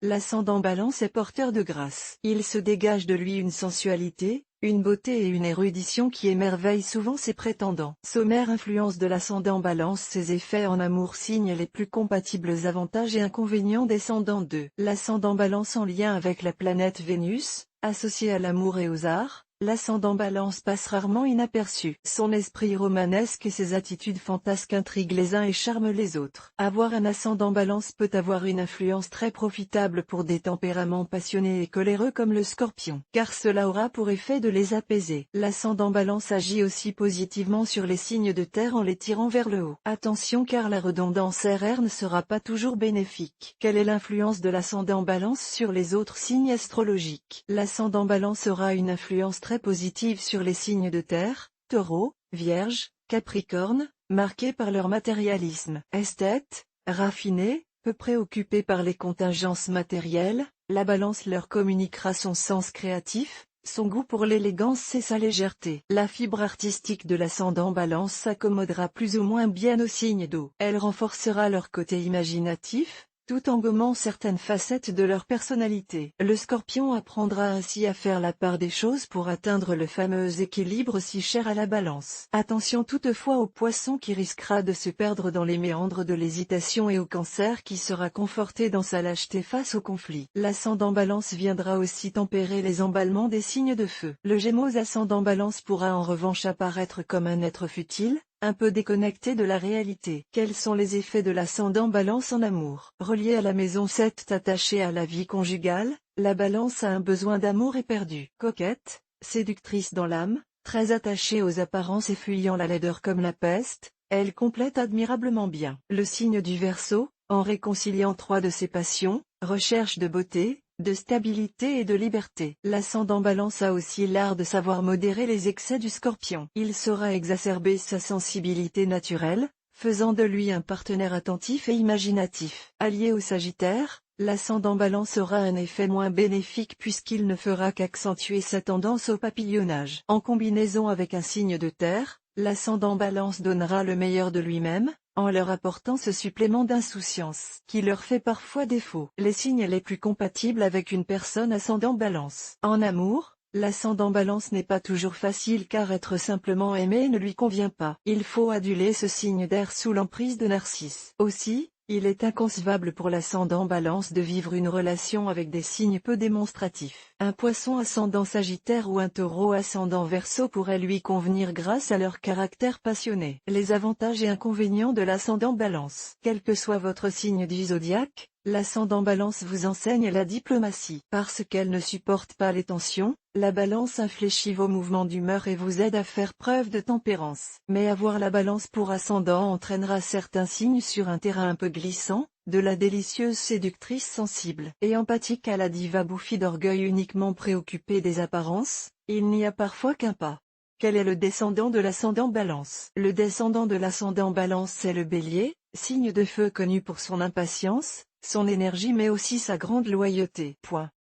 l'ascendant Balance est porteur de grâce. Il se dégage de lui une sensualité, une beauté et une érudition qui émerveillent souvent ses prétendants. Sommaire influence de l'ascendant Balance. Ses effets en amour. Signes les plus compatibles. Avantages et inconvénients descendant de l'ascendant Balance en lien avec la planète Vénus, associé à l'amour et aux arts. L'ascendant Balance passe rarement inaperçu. Son esprit romanesque et ses attitudes fantasques intriguent les uns et charment les autres. Avoir un ascendant Balance peut avoir une influence très profitable pour des tempéraments passionnés et coléreux comme le Scorpion, car cela aura pour effet de les apaiser. L'ascendant Balance agit aussi positivement sur les signes de terre en les tirant vers le haut. Attention, car la redondance RR ne sera pas toujours bénéfique. Quelle est l'influence de l'ascendant Balance sur les autres signes astrologiques? L'ascendant Balance aura une influence très positive sur les signes de terre, Taureau, Vierge, Capricorne, marqués par leur matérialisme. Esthète, raffiné, peu préoccupé par les contingences matérielles, la Balance leur communiquera son sens créatif, son goût pour l'élégance et sa légèreté. La fibre artistique de l'ascendant Balance s'accommodera plus ou moins bien aux signes d'eau. Elle renforcera leur côté imaginatif, tout en gommant certaines facettes de leur personnalité. Le Scorpion apprendra ainsi à faire la part des choses pour atteindre le fameux équilibre si cher à la Balance. Attention toutefois au Poisson qui risquera de se perdre dans les méandres de l'hésitation et au Cancer qui sera conforté dans sa lâcheté face au conflit. L'ascendant Balance viendra aussi tempérer les emballements des signes de feu. Le Gémeaux ascendant Balance pourra en revanche apparaître comme un être futile, un peu déconnecté de la réalité. Quels sont les effets de l'ascendant Balance en amour? Relié à la maison 7, attaché à la vie conjugale, la Balance a un besoin d'amour éperdu. Coquette, séductrice dans l'âme, très attachée aux apparences et fuyant la laideur comme la peste, elle complète admirablement bien le signe du Verseau, en réconciliant trois de ses passions, recherche de beauté, de stabilité et de liberté. L'ascendant Balance a aussi l'art de savoir modérer les excès du Scorpion. Il saura exacerber sa sensibilité naturelle, faisant de lui un partenaire attentif et imaginatif. Allié au Sagittaire, l'ascendant Balance aura un effet moins bénéfique puisqu'il ne fera qu'accentuer sa tendance au papillonnage. En combinaison avec un signe de terre, l'ascendant Balance donnera le meilleur de lui-même, en leur apportant ce supplément d'insouciance qui leur fait parfois défaut. Les signes les plus compatibles avec une personne ascendant Balance. En amour, l'ascendant Balance n'est pas toujours facile car être simplement aimé ne lui convient pas. Il faut aduler ce signe d'air sous l'emprise de Narcisse. Aussi, il est inconcevable pour l'ascendant Balance de vivre une relation avec des signes peu démonstratifs. Un Poisson ascendant Sagittaire ou un Taureau ascendant Verseau pourrait lui convenir grâce à leur caractère passionné. Les avantages et inconvénients de l'ascendant Balance. Quel que soit votre signe du zodiaque, l'ascendant Balance vous enseigne la diplomatie. Parce qu'elle ne supporte pas les tensions, la Balance infléchit vos mouvements d'humeur et vous aide à faire preuve de tempérance. Mais avoir la Balance pour ascendant entraînera certains signes sur un terrain un peu glissant, de la délicieuse séductrice sensible et empathique à la diva bouffie d'orgueil uniquement préoccupée des apparences, il n'y a parfois qu'un pas. Quel est le descendant de l'ascendant Balance? Le descendant de l'ascendant Balance c'est le Bélier, signe de feu connu pour son impatience, son énergie mais aussi sa grande loyauté.